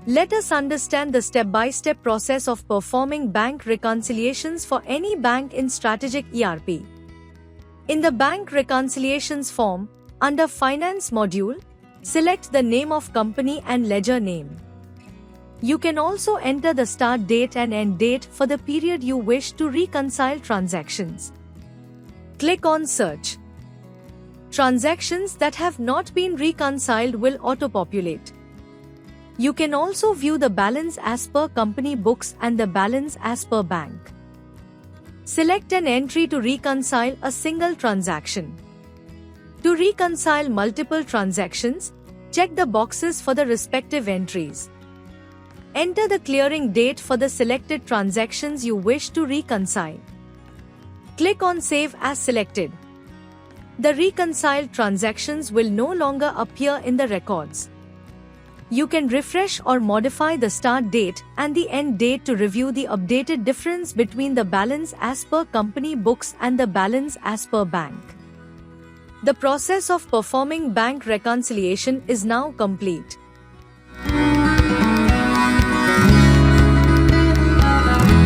Let us understand the step-by-step process of performing bank reconciliations for any bank in StrategicERP. In the bank reconciliations form, under Finance module, select the name of company and ledger name. You can also enter the start date and end date for the period you wish to reconcile transactions. Click on Search. Transactions that have not been reconciled will auto-populate. You can also view the balance as per company books and the balance as per bank. Select an entry to reconcile a single transaction. To reconcile multiple transactions, check the boxes for the respective entries. Enter the clearing date for the selected transactions you wish to reconcile. Click on Save as selected. The reconciled transactions will no longer appear in the records. You can refresh or modify the start date and the end date to review the updated difference between the balance as per company books and the balance as per bank. The process of performing bank reconciliation is now complete.